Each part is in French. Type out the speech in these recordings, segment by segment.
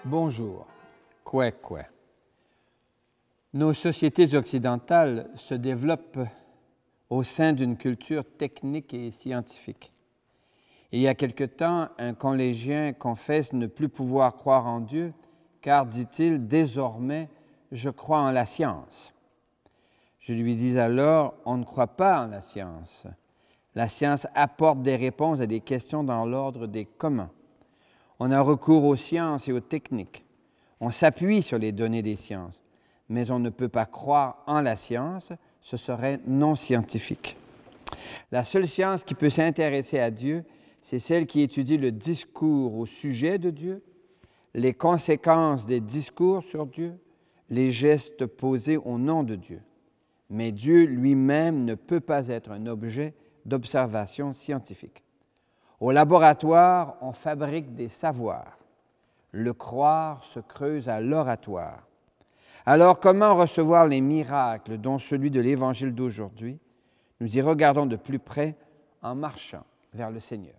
Bonjour. Kwekwe. Nos sociétés occidentales se développent au sein d'une culture technique et scientifique. Il y a quelque temps, un collégien confesse ne plus pouvoir croire en Dieu, car, dit-il, désormais, je crois en la science. Je lui dis alors, on ne croit pas en la science. La science apporte des réponses à des questions dans l'ordre des comment. On a recours aux sciences et aux techniques. On s'appuie sur les données des sciences, mais on ne peut pas croire en la science, ce serait non scientifique. La seule science qui peut s'intéresser à Dieu, c'est celle qui étudie le discours au sujet de Dieu, les conséquences des discours sur Dieu, les gestes posés au nom de Dieu. Mais Dieu lui-même ne peut pas être un objet d'observation scientifique. Au laboratoire, on fabrique des savoirs. Le croire se creuse à l'oratoire. Alors, comment recevoir les miracles, dont celui de l'Évangile d'aujourd'hui? Nous y regardons de plus près en marchant vers le Seigneur.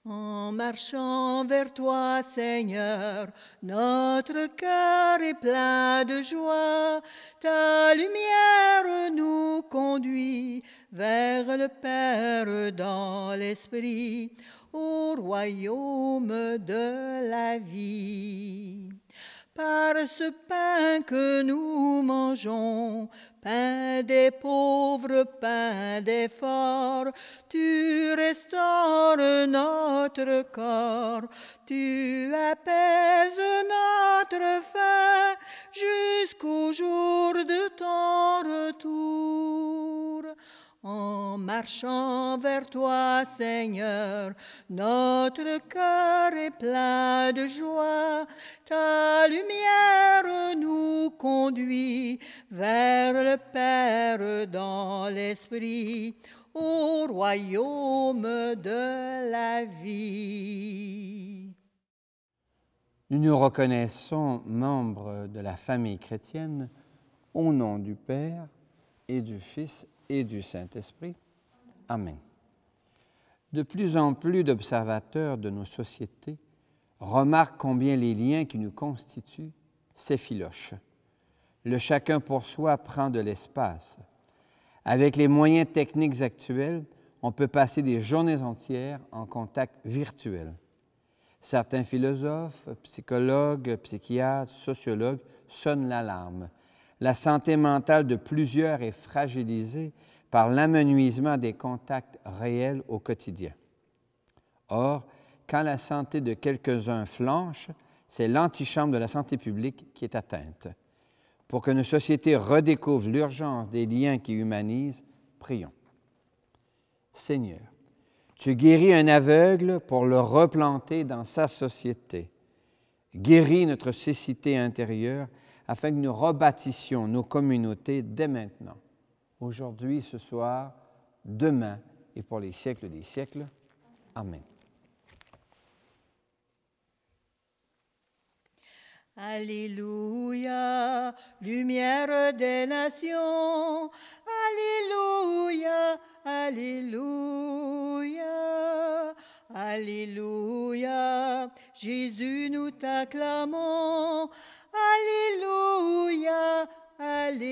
En marchant vers toi, Seigneur, notre cœur est plein de joie. Ta lumière nous conduit vers le Père dans l'Esprit, au royaume de la vie. Par ce pain que nous mangeons, pain des pauvres, pain des forts, tu restaures notre corps, tu apaises notre faim jusqu'au jour de ton retour. En marchant vers toi, Seigneur, notre cœur est plein de joie. Ta lumière nous conduit vers le Père dans l'Esprit, au royaume de la vie. Nous nous reconnaissons membres de la famille chrétienne au nom du Père et du Fils et du Saint-Esprit. Amen. De plus en plus d'observateurs de nos sociétés remarquent combien les liens qui nous constituent s'effilochent. Le chacun pour soi prend de l'espace. Avec les moyens techniques actuels, on peut passer des journées entières en contact virtuel. Certains philosophes, psychologues, psychiatres, sociologues sonnent l'alarme. La santé mentale de plusieurs est fragilisée par l'amenuisement des contacts réels au quotidien. Or, quand la santé de quelques-uns flanche, c'est l'antichambre de la santé publique qui est atteinte. Pour que nos sociétés redécouvrent l'urgence des liens qui humanisent, prions. Seigneur, tu guéris un aveugle pour le replanter dans sa société. Guéris notre cécité intérieure afin que nous rebâtissions nos communautés dès maintenant, aujourd'hui, ce soir, demain et pour les siècles des siècles. Amen. Alléluia, lumière des nations. Alléluia, alléluia, alléluia. Jésus, nous t'acclamons. Alléluia, alléluia.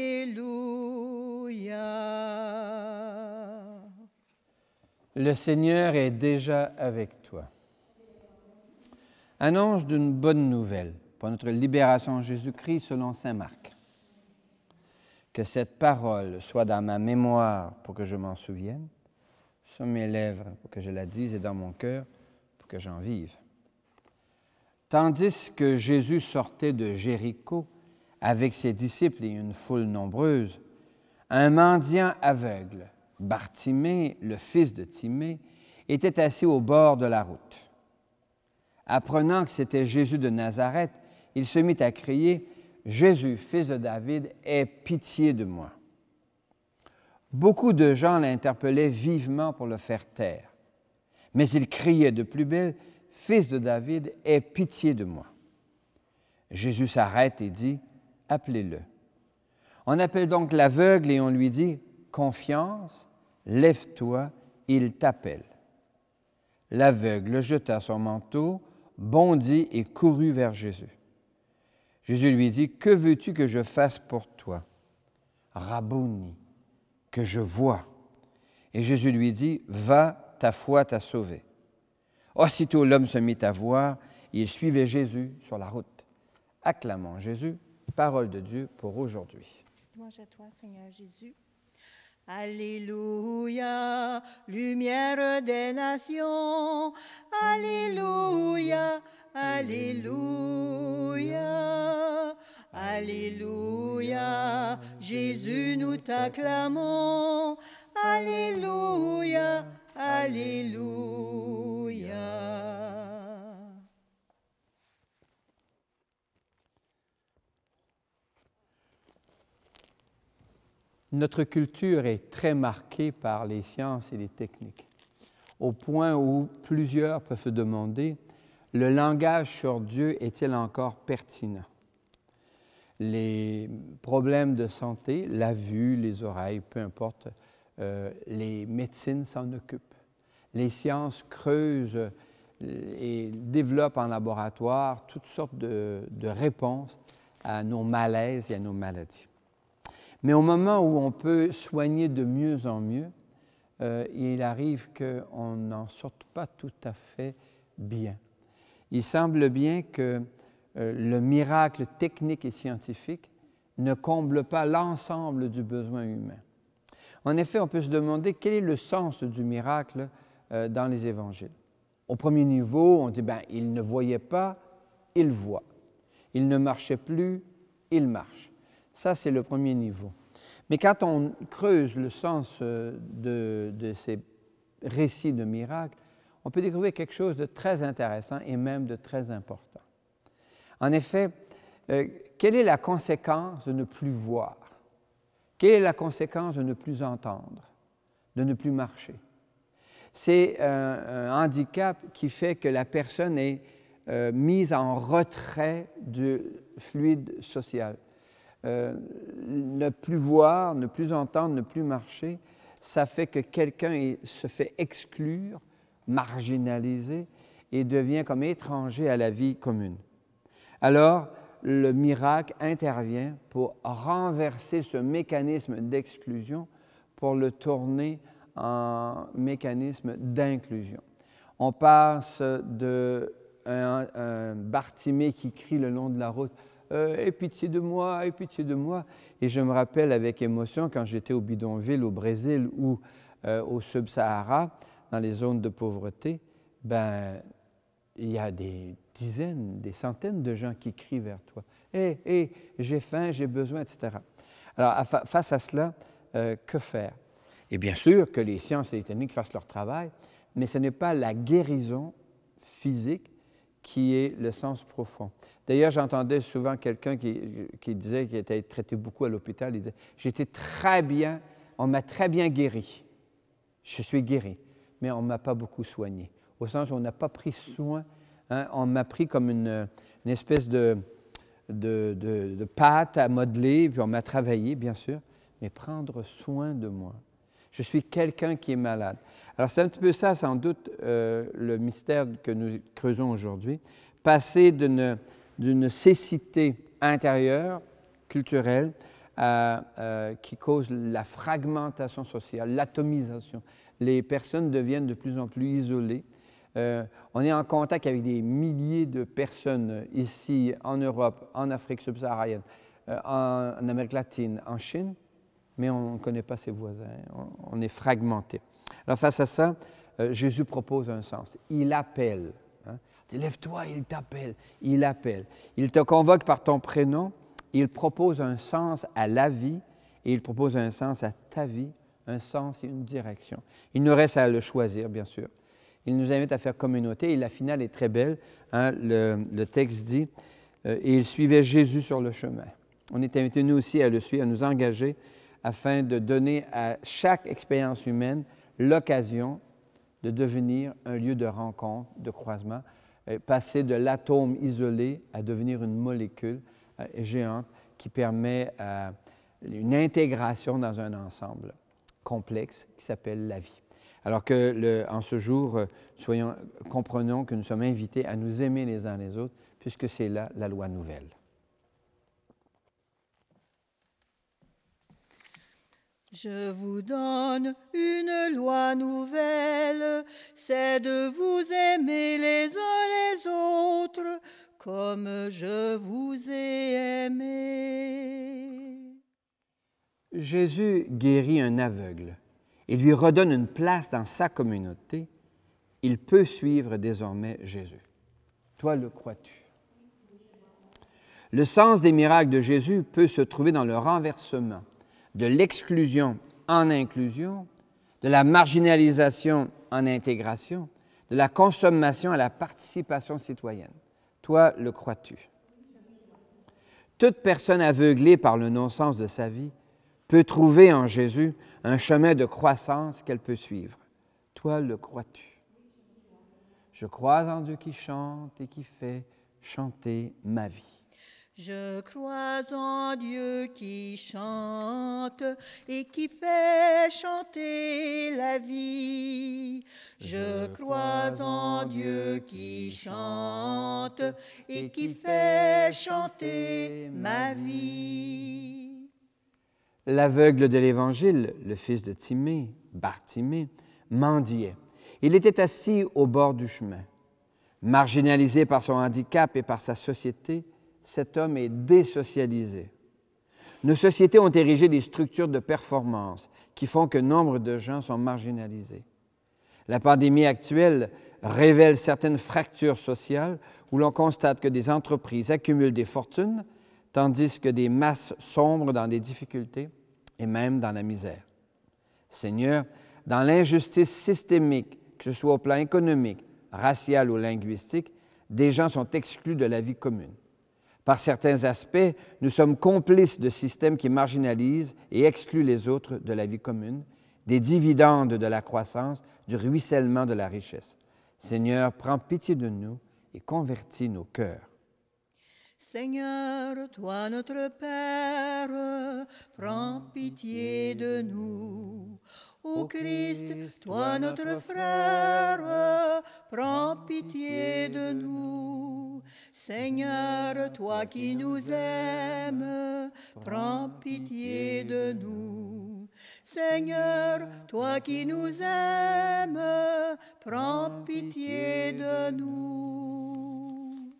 Le Seigneur est déjà avec toi. Annonce d'une bonne nouvelle pour notre libération en Jésus-Christ selon saint Marc. Que cette parole soit dans ma mémoire pour que je m'en souvienne, sur mes lèvres pour que je la dise et dans mon cœur pour que j'en vive. Tandis que Jésus sortait de Jéricho avec ses disciples et une foule nombreuse, un mendiant aveugle, Bartimée, le fils de Timée, était assis au bord de la route. Apprenant que c'était Jésus de Nazareth, il se mit à crier « Jésus, fils de David, aie pitié de moi ». Beaucoup de gens l'interpellaient vivement pour le faire taire, mais il criait de plus belle « Fils de David, aie pitié de moi ». Jésus s'arrête et dit « Appelez-le ». On appelle donc l'aveugle et on lui dit « Confiance, lève-toi, il t'appelle ». L'aveugle jeta son manteau, bondit et courut vers Jésus. Jésus lui dit, « Que veux-tu que je fasse pour toi? » « Rabouni, que je vois. » Et Jésus lui dit, « Va, ta foi t'a sauvé. » Aussitôt l'homme se mit à voir, et il suivait Jésus sur la route. Acclamons Jésus, parole de Dieu pour aujourd'hui. Louange à toi, Seigneur Jésus. Alléluia, lumière des nations. Alléluia, alléluia, alléluia. Jésus, nous t'acclamons. Alléluia, alléluia. Notre culture est très marquée par les sciences et les techniques, au point où plusieurs peuvent se demander, le langage sur Dieu est-il encore pertinent? Les problèmes de santé, la vue, les oreilles, peu importe, les médecines s'en occupent. Les sciences creusent et développent en laboratoire toutes sortes de réponses à nos malaises et à nos maladies. Mais au moment où on peut soigner de mieux en mieux, il arrive qu'on n'en sorte pas tout à fait bien. Il semble bien que le miracle technique et scientifique ne comble pas l'ensemble du besoin humain. En effet, on peut se demander quel est le sens du miracle dans les évangiles. Au premier niveau, on dit, il ne voyait pas, il voit. Il ne marchait plus, il marche. Ça, c'est le premier niveau. Mais quand on creuse le sens de ces récits de miracles, on peut découvrir quelque chose de très intéressant et même de très important. En effet, quelle est la conséquence de ne plus voir? Quelle est la conséquence de ne plus entendre, de ne plus marcher? C'est un handicap qui fait que la personne est mise en retrait du fluide social. Ne plus voir, ne plus entendre, ne plus marcher, ça fait que quelqu'un se fait exclure, marginalisé et devient comme étranger à la vie commune. Alors, le miracle intervient pour renverser ce mécanisme d'exclusion, pour le tourner en mécanisme d'inclusion. On passe d'un Bartimée qui crie le long de la route, aie pitié de moi, aie pitié de moi. Et je me rappelle avec émotion quand j'étais au bidonville au Brésil ou au Sub-Sahara, dans les zones de pauvreté, il y a des dizaines, des centaines de gens qui crient vers toi. Hé, j'ai faim, j'ai besoin, etc. Alors, face à cela, que faire? Et bien sûr que les sciences et les techniques fassent leur travail, mais ce n'est pas la guérison physique qui est le sens profond. D'ailleurs, j'entendais souvent quelqu'un qui disait qu'il était traité beaucoup à l'hôpital. Il disait, j'étais très bien, on m'a très bien guéri. Je suis guéri, mais on ne m'a pas beaucoup soigné. Au sens où on n'a pas pris soin, hein, on m'a pris comme une espèce de pâte à modeler, puis on m'a travaillé, bien sûr, mais prendre soin de moi. Je suis quelqu'un qui est malade. Alors, c'est un petit peu ça, sans doute, le mystère que nous creusons aujourd'hui. Passer d'une cécité intérieure, culturelle, qui cause la fragmentation sociale, l'atomisation. Les personnes deviennent de plus en plus isolées. On est en contact avec des milliers de personnes ici, en Europe, en Afrique subsaharienne, en Amérique latine, en Chine, mais on ne connaît pas ses voisins, on est fragmenté. Alors face à ça, Jésus propose un sens. Il appelle. Hein? Il dit, lève-toi, il t'appelle. Il appelle. Il te convoque par ton prénom. Il propose un sens à la vie et il propose un sens à ta vie, un sens et une direction. Il nous reste à le choisir, bien sûr. Il nous invite à faire communauté et la finale est très belle. Hein? Le texte dit, et il suivait Jésus sur le chemin. On est invité, nous aussi, à le suivre, à nous engager afin de donner à chaque expérience humaine l'occasion de devenir un lieu de rencontre, de croisement, passer de l'atome isolé à devenir une molécule géante qui permet une intégration dans un ensemble complexe qui s'appelle la vie. Alors que en ce jour, comprenons que nous sommes invités à nous aimer les uns les autres, puisque c'est là la loi nouvelle. Je vous donne une loi nouvelle, c'est de vous aimer les uns les autres comme je vous ai aimé. Jésus guérit un aveugle et lui redonne une place dans sa communauté. Il peut suivre désormais Jésus. Toi, le crois-tu? Le sens des miracles de Jésus peut se trouver dans le renversement de l'exclusion en inclusion, de la marginalisation en intégration, de la consommation à la participation citoyenne. Toi, le crois-tu? Toute personne aveuglée par le non-sens de sa vie peut trouver en Jésus un chemin de croissance qu'elle peut suivre. Toi, le crois-tu? Je crois en Dieu qui chante et qui fait chanter ma vie. Je crois en Dieu qui chante et qui fait chanter la vie. Je crois en Dieu qui chante et qui fait chanter ma vie. L'aveugle de l'Évangile, le fils de Timée, Bartimée, mendiait. Il était assis au bord du chemin. Marginalisé par son handicap et par sa société, cet homme est désocialisé. Nos sociétés ont érigé des structures de performance qui font que nombre de gens sont marginalisés. La pandémie actuelle révèle certaines fractures sociales où l'on constate que des entreprises accumulent des fortunes, tandis que des masses sombrent dans des difficultés et même dans la misère. Seigneur, dans l'injustice systémique, que ce soit au plan économique, racial ou linguistique, des gens sont exclus de la vie commune. Par certains aspects, nous sommes complices de systèmes qui marginalisent et excluent les autres de la vie commune, des dividendes de la croissance, du ruissellement de la richesse. Seigneur, prends pitié de nous et convertis nos cœurs. Seigneur, toi notre Père, prends pitié de nous. Ô Christ, toi notre frère, prends pitié de nous. Seigneur, toi qui nous aimes, prends pitié de nous. Seigneur, toi qui nous aimes, prends pitié de nous.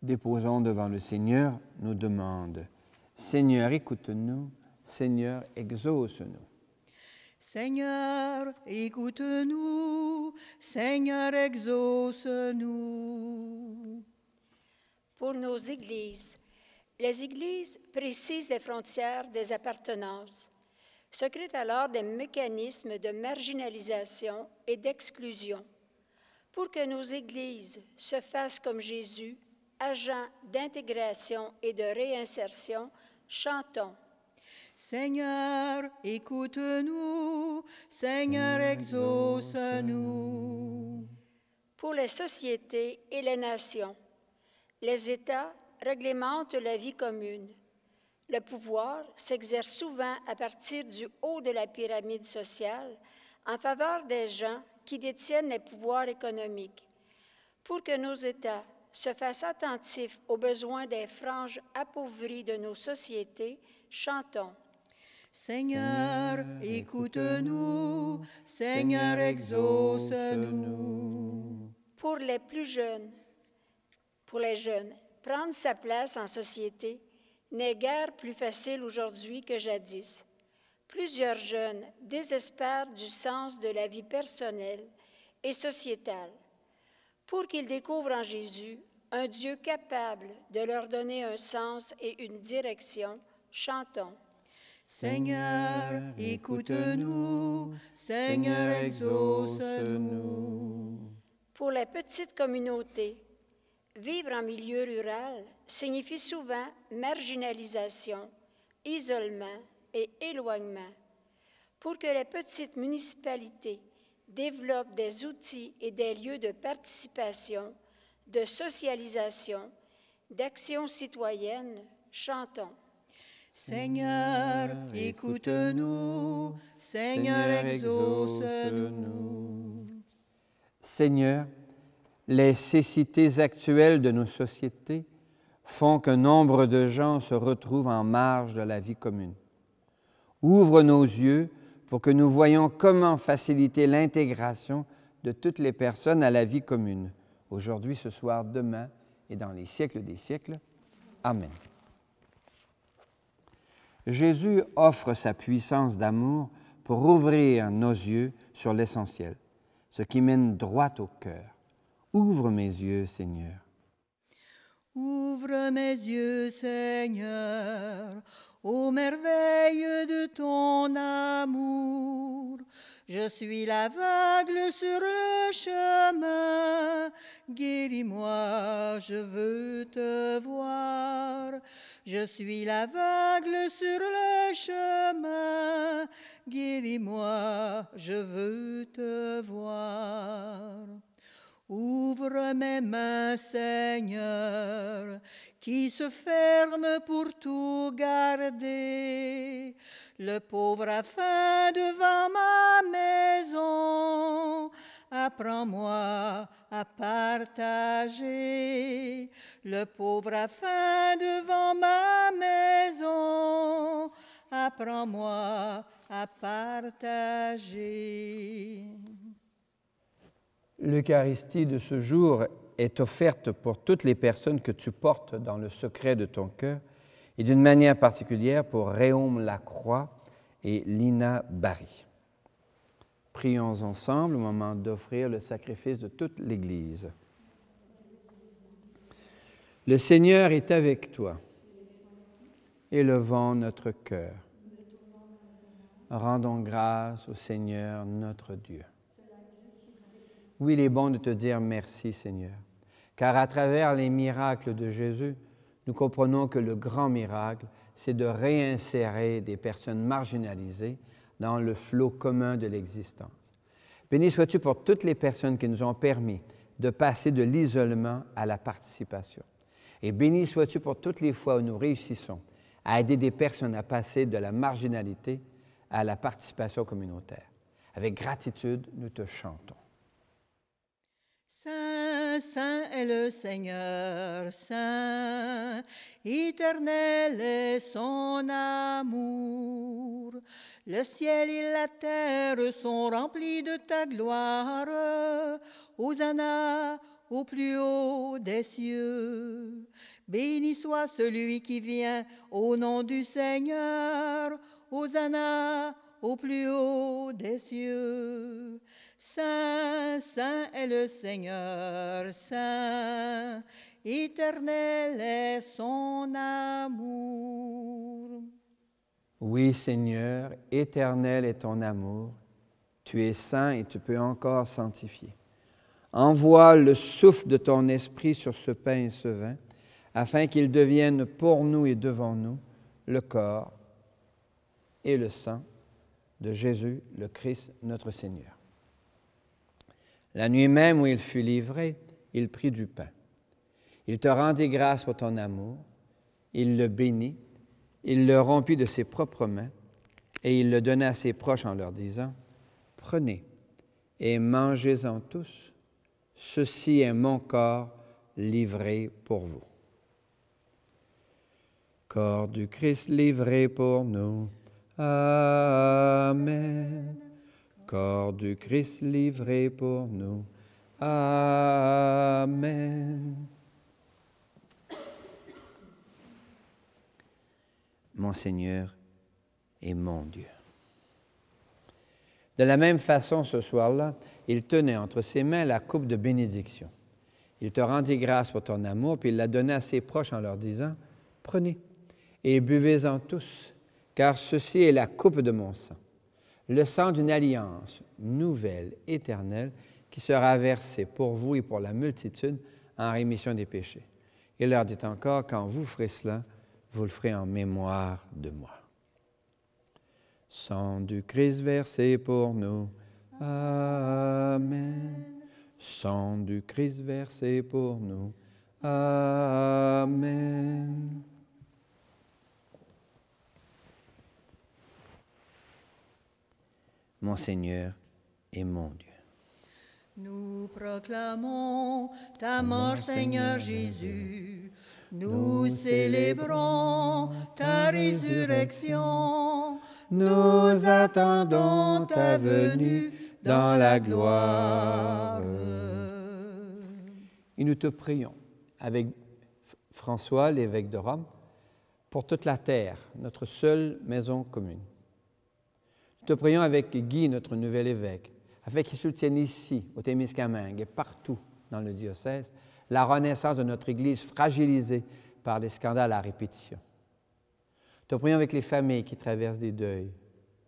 Déposons devant le Seigneur nos demandes. Seigneur, écoute-nous. Seigneur, exauce-nous. Seigneur, écoute-nous. Seigneur, exauce-nous. Pour nos églises, les églises précisent les frontières des appartenances. Se créent alors des mécanismes de marginalisation et d'exclusion. Pour que nos églises se fassent comme Jésus, agents d'intégration et de réinsertion, chantons. Seigneur, écoute-nous. Seigneur, exauce-nous. Pour les sociétés et les nations, les États réglementent la vie commune. Le pouvoir s'exerce souvent à partir du haut de la pyramide sociale en faveur des gens qui détiennent les pouvoirs économiques. Pour que nos États se fassent attentifs aux besoins des franges appauvries de nos sociétés, chantons. Seigneur, écoute-nous. Seigneur, exauce-nous. Pour les plus jeunes, pour les jeunes, prendre sa place en société n'est guère plus facile aujourd'hui que jadis. Plusieurs jeunes désespèrent du sens de la vie personnelle et sociétale. Pour qu'ils découvrent en Jésus un Dieu capable de leur donner un sens et une direction, chantons. Seigneur, écoute-nous. Seigneur, exauce-nous. Pour les petites communautés, vivre en milieu rural signifie souvent marginalisation, isolement et éloignement. Pour que les petites municipalités développent des outils et des lieux de participation, de socialisation, d'action citoyenne, chantons. Seigneur, écoute-nous. Seigneur, exauce-nous. Seigneur, les cécités actuelles de nos sociétés font qu'un nombre de gens se retrouvent en marge de la vie commune. Ouvre nos yeux pour que nous voyions comment faciliter l'intégration de toutes les personnes à la vie commune, aujourd'hui, ce soir, demain et dans les siècles des siècles. Amen. Jésus offre sa puissance d'amour pour ouvrir nos yeux sur l'essentiel, ce qui mène droit au cœur. Ouvre mes yeux, Seigneur. Ouvre mes yeux, Seigneur, aux merveilles de ton amour. Je suis l'aveugle sur le chemin. Guéris-moi, je veux te voir. Je suis l'aveugle sur le chemin. Guéris-moi, je veux te voir. Ouvre mes mains, Seigneur, qui se ferment pour tout garder. Le pauvre a faim devant ma maison. Apprends-moi à partager. Le pauvre a faim devant ma maison. Apprends-moi à partager. L'Eucharistie de ce jour est offerte pour toutes les personnes que tu portes dans le secret de ton cœur et d'une manière particulière pour Réaume Lacroix et Lina Barry. Prions ensemble au moment d'offrir le sacrifice de toute l'Église. Le Seigneur est avec toi. Élevons notre cœur. Rendons grâce au Seigneur notre Dieu. Oui, il est bon de te dire merci, Seigneur, car à travers les miracles de Jésus, nous comprenons que le grand miracle, c'est de réinsérer des personnes marginalisées dans le flot commun de l'existence. Béni sois-tu pour toutes les personnes qui nous ont permis de passer de l'isolement à la participation. Et béni sois-tu pour toutes les fois où nous réussissons à aider des personnes à passer de la marginalité à la participation communautaire. Avec gratitude, nous te chantons. Saint, saint est le Seigneur, saint, éternel est son amour. Le ciel et la terre sont remplis de ta gloire. Hosanna au plus haut des cieux. Béni soit celui qui vient au nom du Seigneur. Hosanna au plus haut des cieux. Saint, saint est le Seigneur, saint, éternel est son amour. Oui, Seigneur, éternel est ton amour. Tu es saint et tu peux encore sanctifier. Envoie le souffle de ton esprit sur ce pain et ce vin, afin qu'ils deviennent pour nous et devant nous le corps et le sang de Jésus, le Christ, notre Seigneur. La nuit même où il fut livré, il prit du pain. Il te rendit grâce pour ton amour, il le bénit, il le rompit de ses propres mains, et il le donna à ses proches en leur disant, « Prenez et mangez-en tous, ceci est mon corps livré pour vous. » Corps du Christ livré pour nous. Amen. Corps du Christ livré pour nous. Amen. Mon Seigneur et mon Dieu. De la même façon, ce soir-là, il tenait entre ses mains la coupe de bénédiction. Il te rendit grâce pour ton amour, puis il la donna à ses proches en leur disant, « Prenez et buvez-en tous, car ceci est la coupe de mon sang. Le sang d'une alliance nouvelle, éternelle, qui sera versé pour vous et pour la multitude en rémission des péchés. » Il leur dit encore, « Quand vous ferez cela, vous le ferez en mémoire de moi. » Sang du Christ versé pour nous. Amen. Sang du Christ versé pour nous. Amen. mon Seigneur et mon Dieu. Nous proclamons ta mort, Seigneur Jésus. Nous célébrons ta résurrection. Nous attendons ta venue dans la gloire. Et nous te prions, avec François, l'évêque de Rome, pour toute la terre, notre seule maison commune. Nous te prions avec Guy, notre nouvel évêque, afin qu'il soutienne ici, au Témiscamingue et partout dans le diocèse, la renaissance de notre Église fragilisée par des scandales à répétition. Nous te prions avec les familles qui traversent des deuils,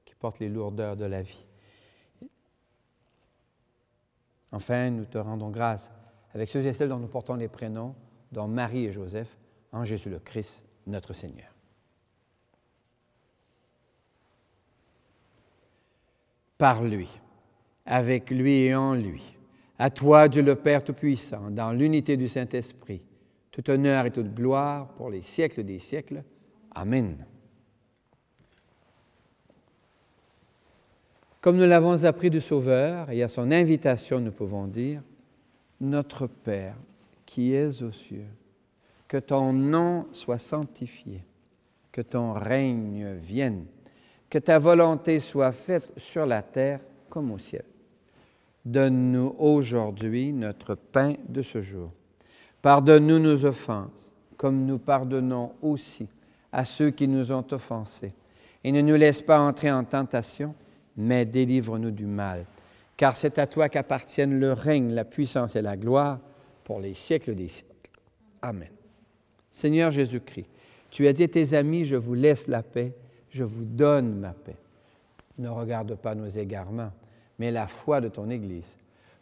qui portent les lourdeurs de la vie. Enfin, nous te rendons grâce avec ceux et celles dont nous portons les prénoms, dont Marie et Joseph, en Jésus le Christ, notre Seigneur. Par lui, avec lui et en lui, à toi, Dieu le Père Tout-Puissant, dans l'unité du Saint-Esprit, tout honneur et toute gloire pour les siècles des siècles. Amen. Comme nous l'avons appris du Sauveur, et à son invitation, nous pouvons dire, « Notre Père, qui es aux cieux, que ton nom soit sanctifié, que ton règne vienne, que ta volonté soit faite sur la terre comme au ciel. Donne-nous aujourd'hui notre pain de ce jour. Pardonne-nous nos offenses, comme nous pardonnons aussi à ceux qui nous ont offensés. Et ne nous laisse pas entrer en tentation, mais délivre-nous du mal. Car c'est à toi qu'appartiennent le règne, la puissance et la gloire pour les siècles des siècles. Amen. Seigneur Jésus-Christ, tu as dit à tes amis, je vous laisse la paix, je vous donne ma paix. Ne regarde pas nos égarements, mais la foi de ton Église.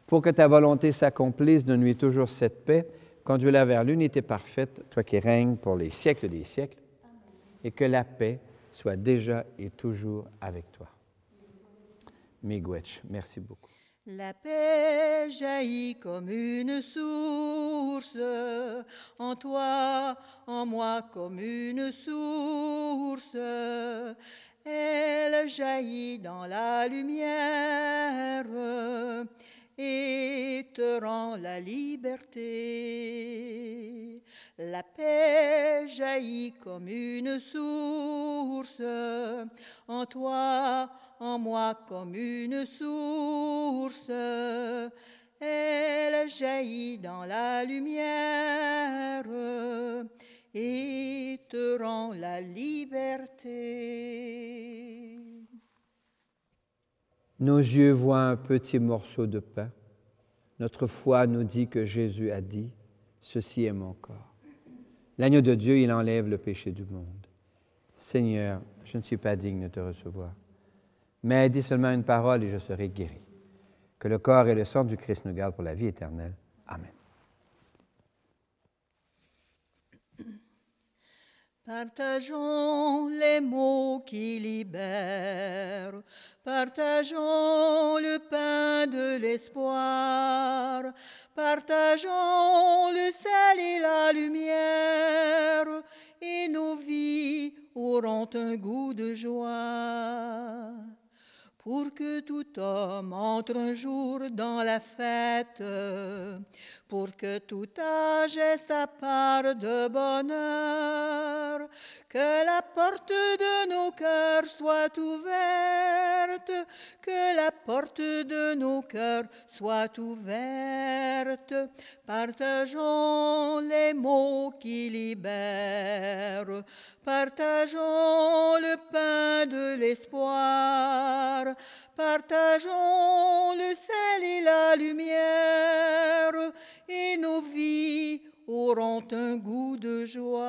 Pour que ta volonté s'accomplisse, donne-lui toujours cette paix, conduis-la vers l'unité parfaite, toi qui règnes pour les siècles des siècles, et que la paix soit déjà et toujours avec toi. Miigwech, merci beaucoup. La paix jaillit comme une source, en toi, en moi comme une source. Elle jaillit dans la lumière et te rend la liberté. La paix jaillit comme une source, en toi, en moi comme une source. Elle jaillit dans la lumière et te rend la liberté. Nos yeux voient un petit morceau de pain. Notre foi nous dit que Jésus a dit, « Ceci est mon corps ». L'agneau de Dieu, il enlève le péché du monde. Seigneur, je ne suis pas digne de te recevoir, mais dis seulement une parole et je serai guéri. Que le corps et le sang du Christ nous gardent pour la vie éternelle. Amen. Partageons les mots qui libèrent, partageons le pain de l'espoir, partageons le sel et la lumière, et nos vies auront un goût de joie. Pour que tout homme entre un jour dans la fête, pour que tout âge ait sa part de bonheur, que la porte de nos cœurs soit ouverte, que la porte de nos cœurs soit ouverte. Partageons les mots qui libèrent, partageons le pain de l'espoir, partageons le sel et la lumière, et nos vies auront un goût de joie.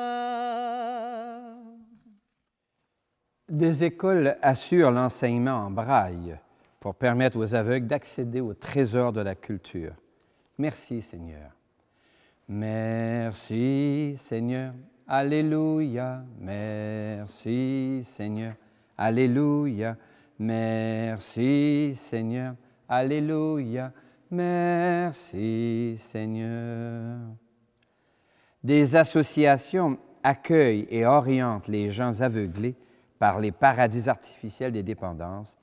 Des écoles assurent l'enseignement en braille pour permettre aux aveugles d'accéder au trésor de la culture. Merci, Seigneur. Merci, Seigneur. Alléluia. Merci, Seigneur. Alléluia. Merci, Seigneur. Alléluia. Merci, Seigneur. Des associations accueillent et orientent les gens aveuglés par les paradis artificiels des dépendances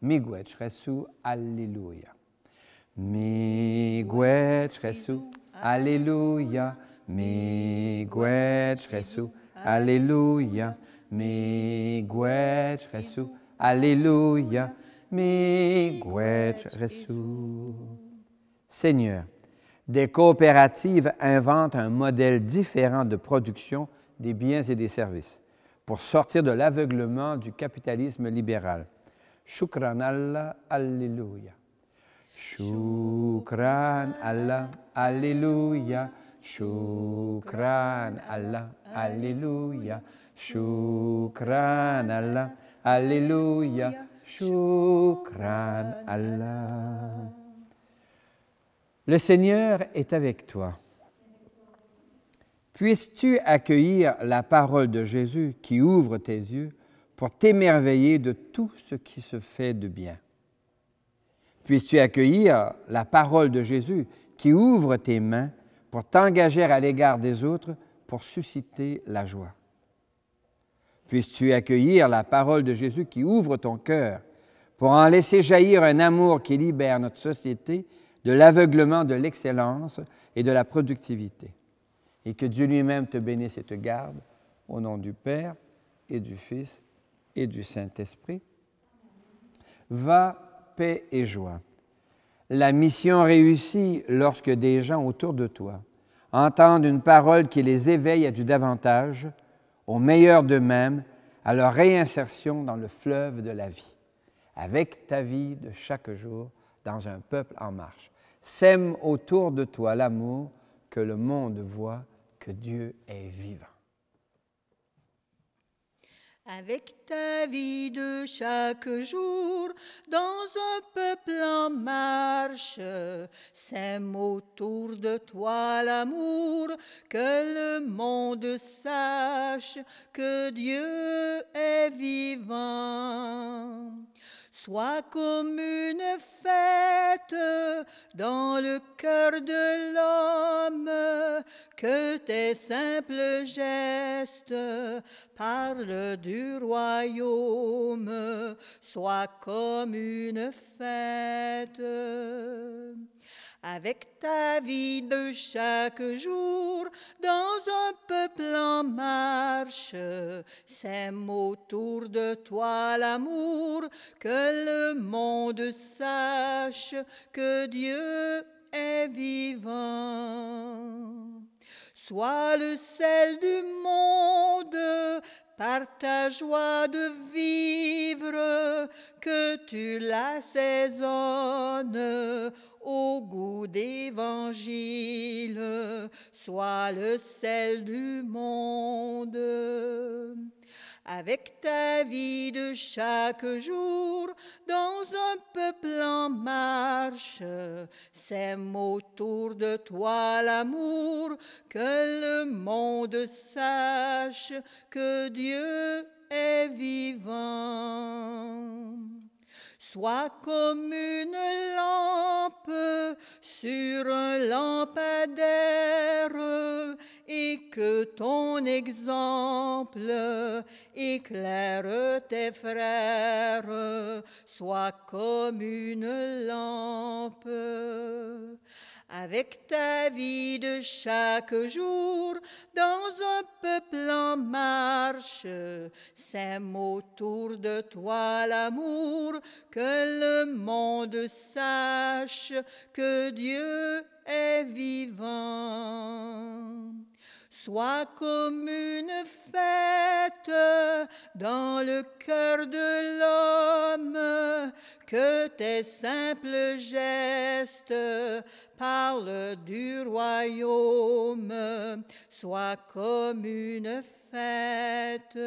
Miigwech Resu, Alléluia. Miigwech Resu, Alléluia. Miigwech Resu, Alléluia. Miigwech Resu, Alléluia. Miigwech Resu. Seigneur, des coopératives inventent un modèle différent de production des biens et des services pour sortir de l'aveuglement du capitalisme libéral. Shukran Allah, Alléluia. Shukran Allah, Alléluia. Shukran Allah, Alléluia. Shukran Allah, Alléluia. Shukran Allah. Le Seigneur est avec toi. Puisses-tu accueillir la parole de Jésus qui ouvre tes yeux pour t'émerveiller de tout ce qui se fait de bien. Puisses-tu accueillir la parole de Jésus qui ouvre tes mains pour t'engager à l'égard des autres pour susciter la joie. Puisses-tu accueillir la parole de Jésus qui ouvre ton cœur pour en laisser jaillir un amour qui libère notre société de l'aveuglement de l'excellence et de la productivité. Et que Dieu lui-même te bénisse et te garde, au nom du Père et du Fils et du Saint-Esprit. Va, paix et joie. La mission réussit lorsque des gens autour de toi entendent une parole qui les éveille à du davantage, au meilleur d'eux-mêmes, à leur réinsertion dans le fleuve de la vie, avec ta vie de chaque jour dans un peuple en marche. Sème autour de toi l'amour que le monde voit, que Dieu est vivant. Avec ta vie de chaque jour, dans un peuple en marche, sème autour de toi l'amour, que le monde sache que Dieu est vivant. Sois comme une fête dans le cœur de l'homme, que tes simples gestes parlent du royaume. Sois comme une fête. Avec ta vie de chaque jour, dans un peuple en marche, sème autour de toi l'amour, que le monde sache que Dieu est vivant. Sois le sel du monde par ta joie de vivre, que tu l'assaisonnes au goût d'évangile. Sois le sel du monde. Avec ta vie de chaque jour, dans un peuple en marche, sème autour de toi l'amour, que le monde sache que Dieu est vivant. Sois comme une lampe sur un lampadaire, et que ton exemple éclaire tes frères. Sois comme une lampe. Avec ta vie de chaque jour, dans un peuple en marche, sème autour de toi l'amour, que le monde sache que Dieu est vivant. Sois comme une fête dans le cœur de l'homme, que tes simples gestes parlent du royaume. Sois comme une fête.